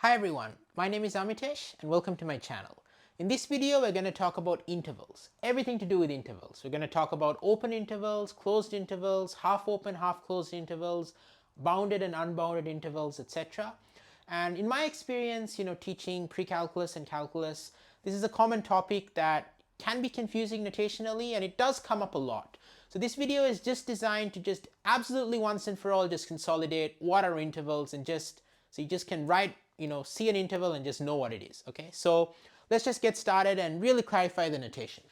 Hi everyone, my name is Amitesh and welcome to my channel. In this video we're going to talk about intervals, everything to do with intervals. We're going to talk about open intervals, closed intervals, half open, half closed intervals, bounded and unbounded intervals, etc. And in my experience, teaching pre-calculus and calculus, this is a common topic that can be confusing notationally and it does come up a lot. So this video is just designed to just absolutely once and for all just consolidate what are intervals and so you just can write, see an interval and just know what it is, okay? So let's just get started and really clarify the notation.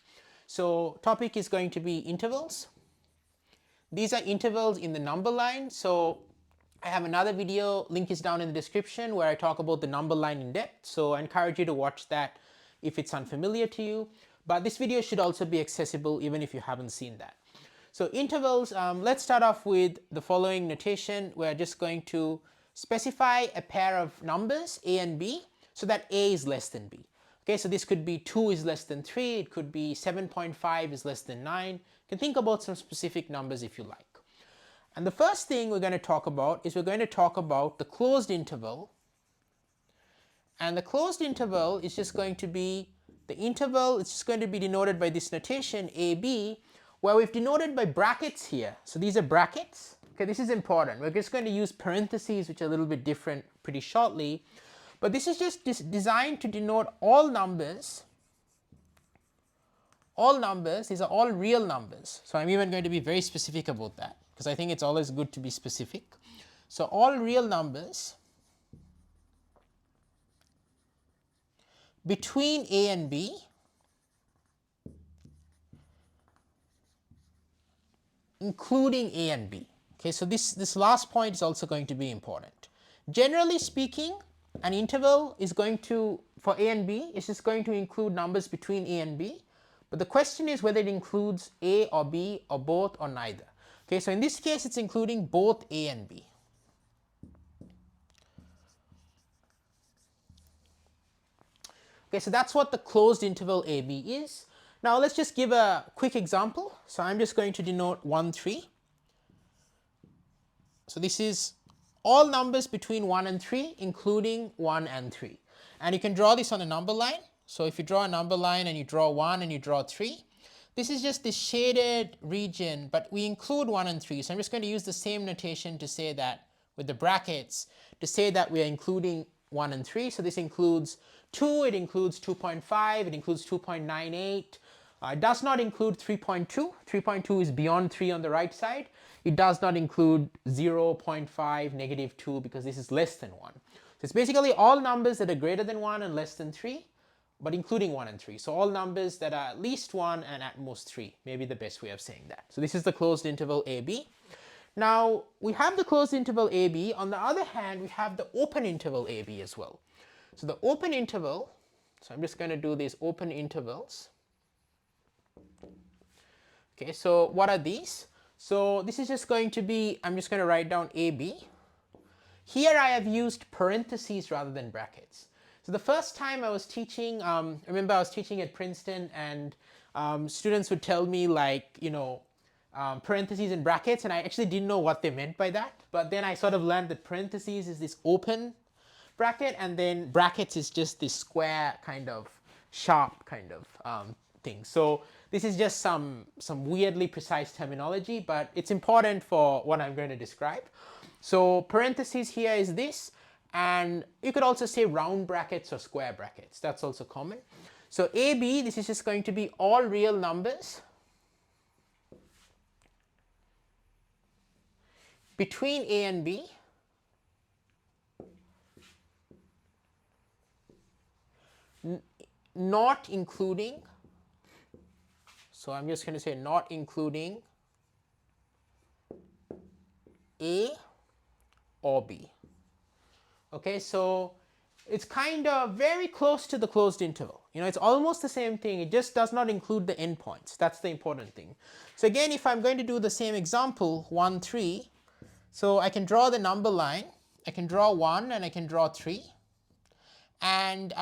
So topic is going to be intervals. These are intervals in the number line. So I have another video, link is down in the description, where I talk about the number line in depth. So I encourage you to watch that if it's unfamiliar to you. But this video should also be accessible even if you haven't seen that. So intervals, let's start off with the following notation. We're just going to specify a pair of numbers a and b so that a is less than b. Okay, so this could be 2 is less than 3, it could be 7.5 is less than 9. You can think about some specific numbers if you like. And the first thing we're going to talk about is we're going to talk about the closed interval. And the closed interval is just going to be the interval, it's just going to be denoted by this notation AB, where we've denoted by brackets here. So these are brackets. Okay, this is important. We're just going to use parentheses, which are a little bit different pretty shortly. But this is just designed to denote all numbers. All numbers, these are all real numbers. So I'm even going to be very specific about that because I think it's always good to be specific. So all real numbers between a and b including a and b. Okay, so this last point is also going to be important. Generally speaking, an interval is going to, for a and b, it's just going to include numbers between a and b. But the question is whether it includes a or b or both or neither. Okay, so in this case it's including both a and b. Okay, so that's what the closed interval AB is. Now let's just give a quick example. So I'm just going to denote 1, 3. So this is all numbers between 1 and 3 including 1 and 3. And you can draw this on a number line. So if you draw a number line and you draw 1 and you draw 3, this is just this shaded region, but we include 1 and 3. So I'm just going to use the same notation to say that with the brackets to say that we are including 1 and 3. So this includes 2, it includes 2.5, it includes 2.98. It does not include 3.2. 3.2 is beyond 3 on the right side. It does not include 0.5, negative 2 because this is less than 1. So it's basically all numbers that are greater than 1 and less than 3, but including 1 and 3. So all numbers that are at least 1 and at most 3, maybe the best way of saying that. So this is the closed interval AB. Now we have the closed interval AB. On the other hand, we have the open interval AB as well. So the open interval, so I'm just going to do these open intervals. Okay, so what are these? So this is just going to be, I'm just going to write down AB. Here I have used parentheses rather than brackets. So the first time I was teaching, I remember I was teaching at Princeton and students would tell me like, parentheses and brackets, and I actually didn't know what they meant by that. But then I sort of learned that parentheses is this open bracket and then brackets is just this square kind of sharp kind of thing. So this is just some weirdly precise terminology, but it's important for what I'm going to describe. So parentheses here is this, and you could also say round brackets or square brackets. That's also common. So AB, this is just going to be all real numbers between a and b not including, so I'm just going to say not including a or b. Okay, so it's kind of very close to the closed interval. It's almost the same thing, it just does not include the endpoints. That's the important thing. So again, if I'm going to do the same example, 1, 3, so I can draw the number line, I can draw 1 and I can draw 3. And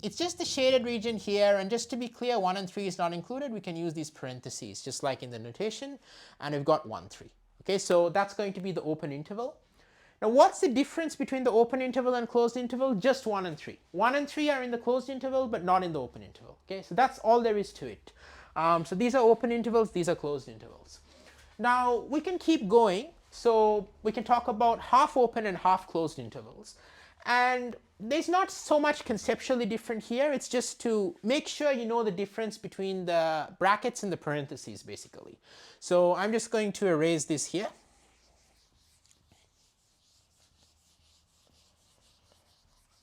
it's just the shaded region here, and just to be clear, 1 and 3 is not included. We can use these parentheses just like in the notation, and we've got 1, 3. Okay, so that's going to be the open interval. Now what's the difference between the open interval and closed interval? Just 1 and 3. 1 and 3 are in the closed interval but not in the open interval. Okay, so that's all there is to it. So these are open intervals, these are closed intervals. Now we can keep going, so we can talk about half open and half closed intervals. And there's not so much conceptually different here, it's just to make sure you know the difference between the brackets and the parentheses basically. So I'm just going to erase this here.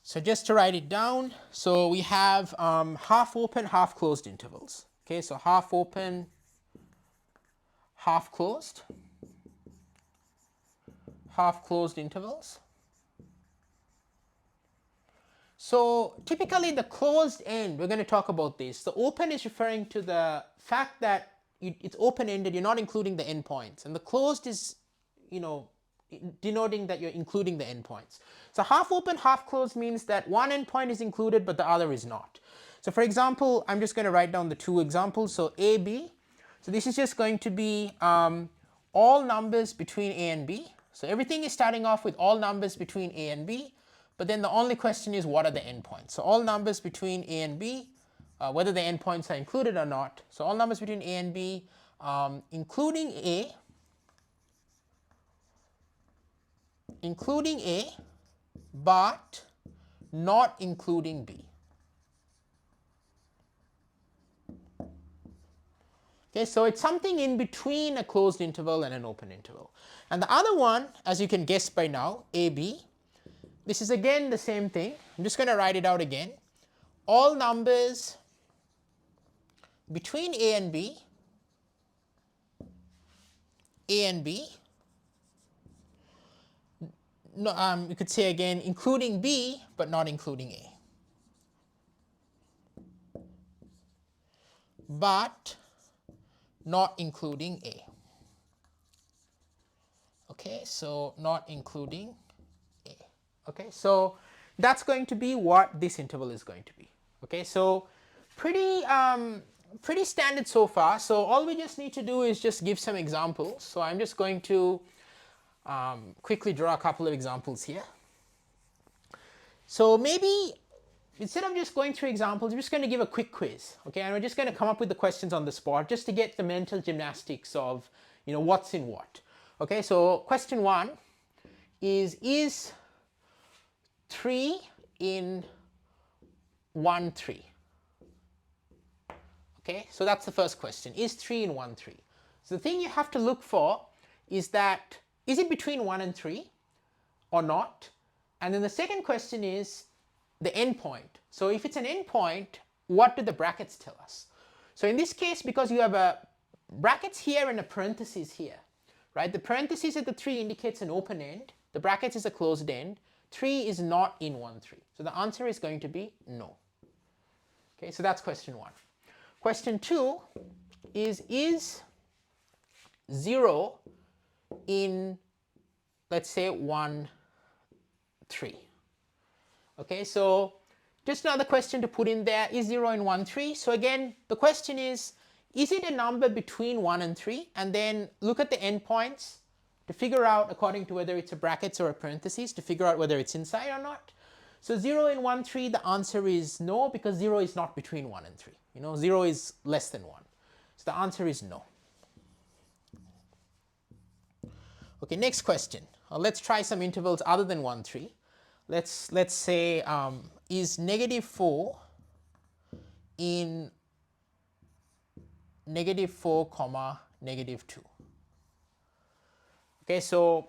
So just to write it down, so we have half open, half closed intervals. Okay, so half open, half closed intervals. So typically the closed end, we're going to talk about this. The open is referring to the fact that it's open-ended, you're not including the endpoints, and the closed is, denoting that you're including the endpoints. So half open, half closed means that one endpoint is included but the other is not. So for example, I'm just going to write down the two examples. So A, B. So this is just going to be all numbers between A and B. So everything is starting off with all numbers between A and B, but then the only question is what are the endpoints. So all numbers between A and B, whether the endpoints are included or not. So all numbers between A and B, including A, but not including B. Okay, so it's something in between a closed interval and an open interval. And the other one, as you can guess by now, AB, this is again the same thing. I'm just going to write it out again. All numbers between A and B, no, you could say again, including B, but not including A. But not including A. Okay, so not including A. Okay, so that's going to be what this interval is going to be. Okay, so pretty standard so far. So all we just need to do is just give some examples. So I'm just going to quickly draw a couple of examples here. So maybe instead of just going through examples, we're just going to give a quick quiz, okay? And we're just going to come up with the questions on the spot just to get the mental gymnastics of, what's in what. Okay, so question 1 is 3 in 1, 3? Okay, so that's the first question. Is 3 in 1, 3? So the thing you have to look for is that, is it between 1 and 3 or not? And then the second question is the endpoint. So if it's an endpoint, what do the brackets tell us? So in this case, because you have a brackets here and a parenthesis here, right? The parenthesis at the 3 indicates an open end. The brackets is a closed end. 3 is not in 1, 3. So the answer is going to be no. Okay, so that's question 1. Question 2 is 0 in, let's say, 1, 3. Okay, so just another question to put in there, is 0 in 1, 3? So again, the question is it a number between 1 and 3? And then look at the endpoints to figure out, according to whether it's a brackets or a parentheses, to figure out whether it's inside or not. So 0 in 1, 3, the answer is no, because 0 is not between 1 and 3. 0 is less than 1. So the answer is no. Okay, next question. Let's try some intervals other than 1, 3. Let's say is -4 in -4, -2. Okay, so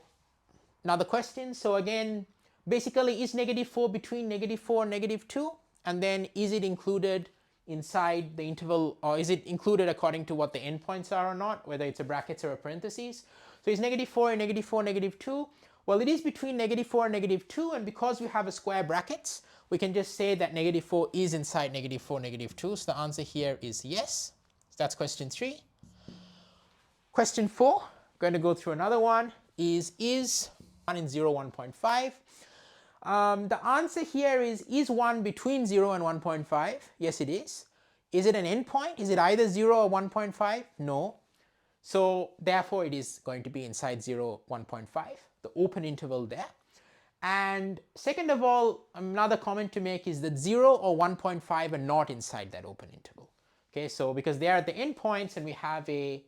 now the question, so again, basically is -4 between -4 and -2, and then is it included inside the interval, or is it included according to what the endpoints are or not, whether it's a brackets or a parentheses. So is -4 and -4, -2? Well, it is between -4 and -2, and because we have a square brackets, we can just say that -4 is inside -4, -2. So the answer here is yes. So that's question 3. Question 4, going to go through another one, is 1 in 0, 1.5? The answer here is 1 between 0 and 1.5? Yes, it is. Is it an endpoint? Is it either 0 or 1.5? No. So therefore it is going to be inside 0, 1.5, the open interval there. And second of all, another comment to make is that 0 or 1.5 are not inside that open interval. Okay, so because they are at the endpoints and we have a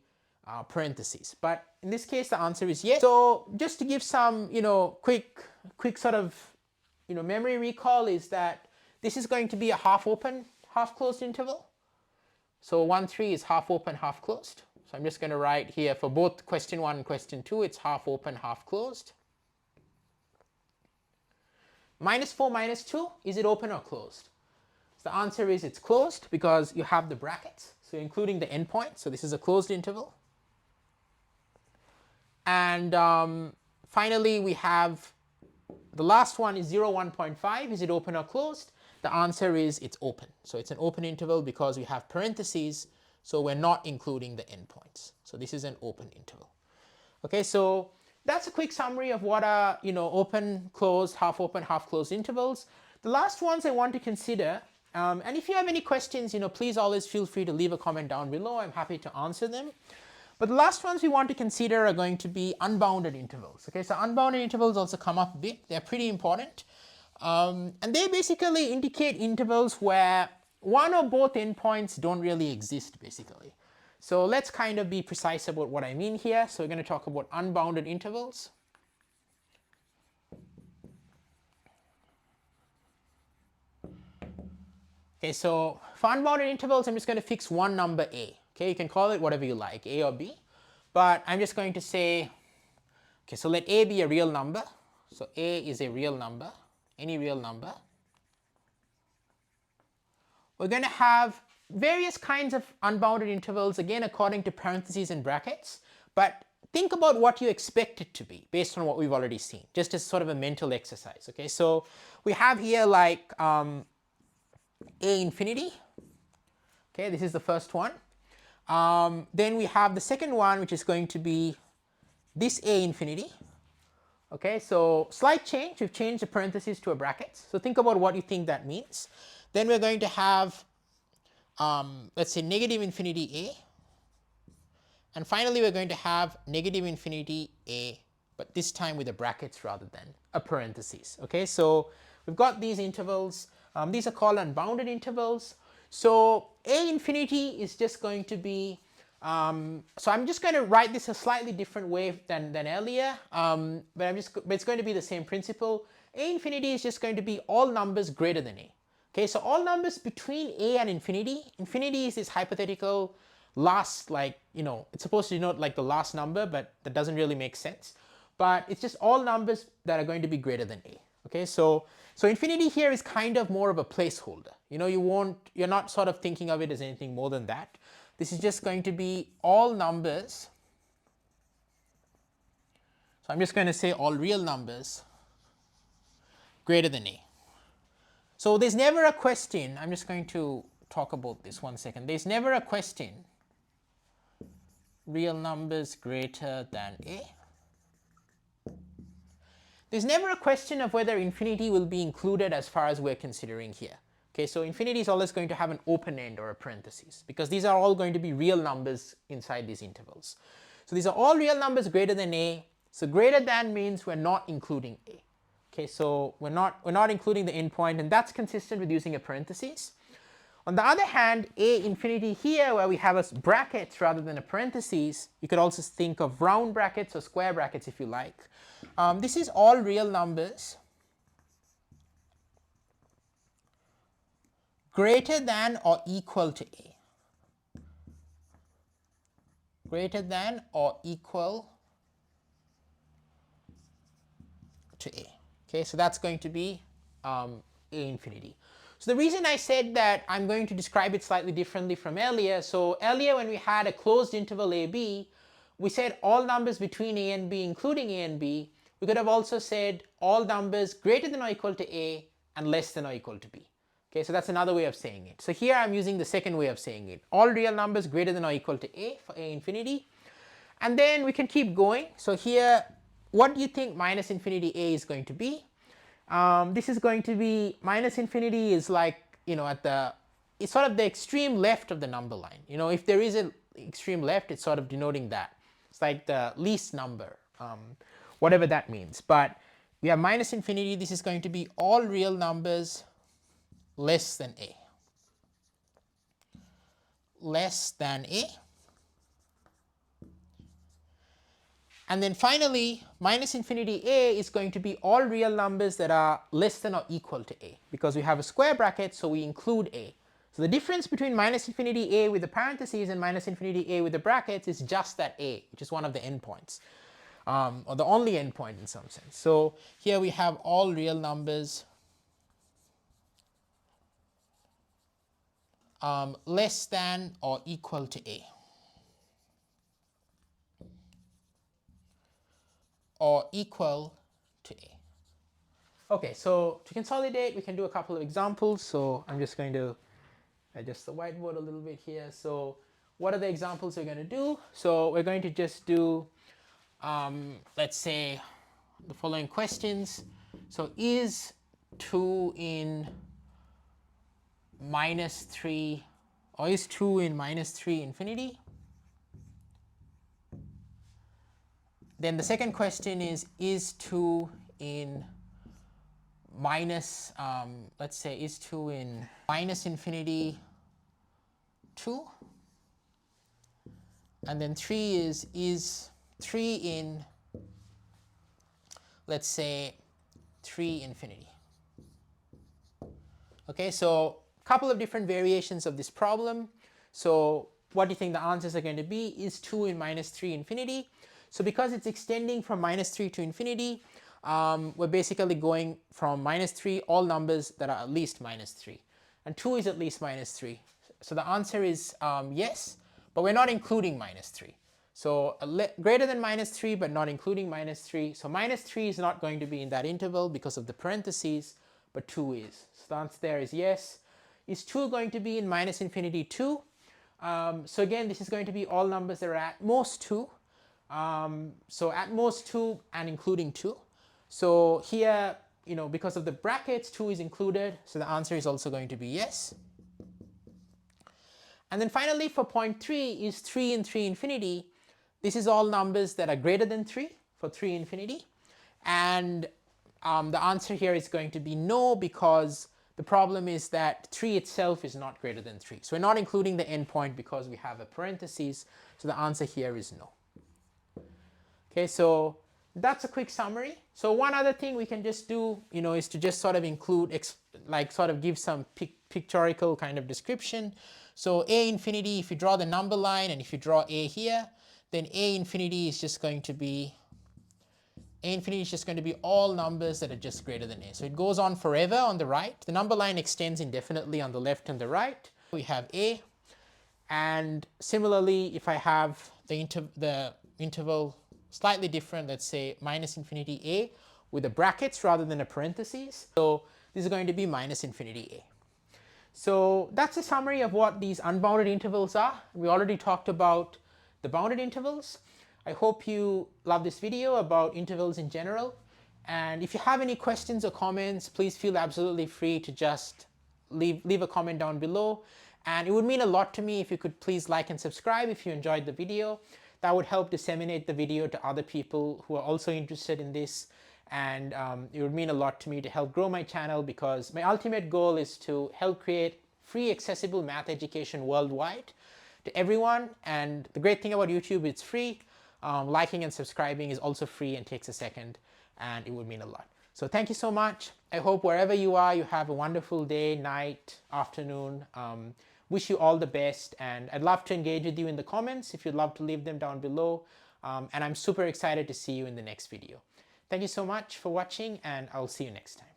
parentheses. But in this case, the answer is yes. So just to give some, quick sort of, memory recall is that this is going to be a half open, half closed interval. So 1, 3 is half open, half closed. So I'm just going to write here for both question 1 and question 2, it's half open, half closed. -4, -2, is it open or closed? So the answer is it's closed because you have the brackets, so including the endpoint. So this is a closed interval. And finally, we have the last one is 0, 1.5. Is it open or closed? The answer is it's open. So it's an open interval because we have parentheses, so we're not including the endpoints. So this is an open interval. Okay, so that's a quick summary of what are, open, closed, half closed intervals. The last ones I want to consider, and if you have any questions, please always feel free to leave a comment down below. I'm happy to answer them. But the last ones we want to consider are going to be unbounded intervals. Okay, so unbounded intervals also come up a bit. They're pretty important. And they basically indicate intervals where one or both endpoints don't really exist, basically. So let's kind of be precise about what I mean here. So we're going to talk about unbounded intervals. Okay, so for unbounded intervals, I'm just going to fix one number a. Okay, you can call it whatever you like, a or b. But I'm just going to say, okay, so let a be a real number. So a is a real number, any real number. We're going to have various kinds of unbounded intervals, again according to parentheses and brackets, but think about what you expect it to be based on what we've already seen, just as sort of a mental exercise. Okay, so we have here like a infinity. Okay, this is the first one. Then we have the second one, which is going to be this a infinity. Okay, so slight change, we've changed the parentheses to a bracket. So think about what you think that means. Then we're going to have let's say negative infinity a, and finally we're going to have negative infinity a, but this time with the brackets rather than a parentheses. Okay, so we've got these intervals. These are called unbounded intervals. So a infinity is just going to be, so I'm just going to write this a slightly different way than earlier, but it's going to be the same principle. A infinity is just going to be all numbers greater than a. Okay, so all numbers between a and infinity. Infinity is this hypothetical last, like, it's supposed to denote like the last number, but that doesn't really make sense. But it's just all numbers that are going to be greater than a. Okay, so infinity here is kind of more of a placeholder. You're not sort of thinking of it as anything more than that. This is just going to be all numbers. So I'm just going to say all real numbers greater than a. So there's never a question, I'm just going to talk about this 1 second. There's never a question, real numbers greater than a. There's never a question of whether infinity will be included as far as we're considering here. Okay, so infinity is always going to have an open end or a parenthesis because these are all going to be real numbers inside these intervals. So these are all real numbers greater than a. So greater than means we're not including a. Okay, so we're not including the endpoint, and that's consistent with using a parenthesis. On the other hand, a infinity here, where we have a brackets rather than a parenthesis, you could also think of round brackets or square brackets if you like. This is all real numbers greater than or equal to a. Greater than or equal to a. Okay, so that's going to be a infinity. So the reason I said that I'm going to describe it slightly differently from earlier, so earlier when we had a closed interval a, b, we said all numbers between a and b, including a and b. We could have also said all numbers greater than or equal to a and less than or equal to b. Okay, so that's another way of saying it. So here I'm using the second way of saying it. All real numbers greater than or equal to a for a infinity. And then we can keep going. So here, what do you think minus infinity a is going to be? This is going to be, minus infinity is like, it's sort of the extreme left of the number line. If there is an extreme left, it's sort of denoting that. It's like the least number, whatever that means. But we have minus infinity. This is going to be all real numbers less than a. Less than a. And then finally, minus infinity a is going to be all real numbers that are less than or equal to a, because we have a square bracket, so we include a. So the difference between minus infinity a with the parentheses and minus infinity a with the brackets is just that a, which is one of the endpoints, or the only endpoint in some sense. So here we have all real numbers less than or equal to a. Or equal to a. Okay, so to consolidate, we can do a couple of examples. So I'm just going to adjust the whiteboard a little bit here. So what are the examples we're going to do? So we're going to just do, let's say, the following questions. So is 2 in minus 3, or is 2 in minus 3 infinity? Then the second question is 2 in minus, let's say, is 2 in minus infinity 2? And then 3 is 3 in, let's say, 3 infinity. Okay, so a couple of different variations of this problem. So what do you think the answers are going to be? Is 2 in minus 3 infinity? So because it's extending from minus 3 to infinity, we're basically going from minus 3, all numbers that are at least minus 3. And 2 is at least minus 3. So the answer is yes, but we're not including minus 3. So greater than minus 3, but not including minus 3. So minus 3 is not going to be in that interval because of the parentheses, but 2 is. So the answer there is yes. Is 2 going to be in minus infinity 2? So again, this is going to be all numbers that are at most 2. So at most 2 and including 2. So here, because of the brackets, 2 is included. So the answer is also going to be yes. And then finally, for point 3 is 3 in 3 infinity. This is all numbers that are greater than 3 for 3 infinity. And the answer here is going to be no, because the problem is that 3 itself is not greater than 3. So we're not including the endpoint because we have a parentheses. So the answer here is no. Okay, so that's a quick summary. So one other thing we can just do, is to just sort of include, sort of give some pictorial kind of description. So a infinity, if you draw the number line and if you draw a here, then a infinity is just going to be all numbers that are just greater than a. So it goes on forever on the right. The number line extends indefinitely on the left and the right. We have a, and similarly, if I have the interval slightly different, let's say minus infinity a with the brackets rather than a parentheses. So this is going to be minus infinity a. So that's a summary of what these unbounded intervals are. We already talked about the bounded intervals. I hope you love this video about intervals in general. And if you have any questions or comments, please feel absolutely free to just leave a comment down below. And it would mean a lot to me if you could please like and subscribe if you enjoyed the video. That would help disseminate the video to other people who are also interested in this. And it would mean a lot to me to help grow my channel, because my ultimate goal is to help create free accessible math education worldwide to everyone. And the great thing about YouTube, it's free. Liking and subscribing is also free and takes a second, and it would mean a lot. So thank you so much. I hope wherever you are, you have a wonderful day, night, afternoon. Wish you all the best, and I'd love to engage with you in the comments if you'd love to leave them down below. And I'm super excited to see you in the next video. Thank you so much for watching, and I'll see you next time.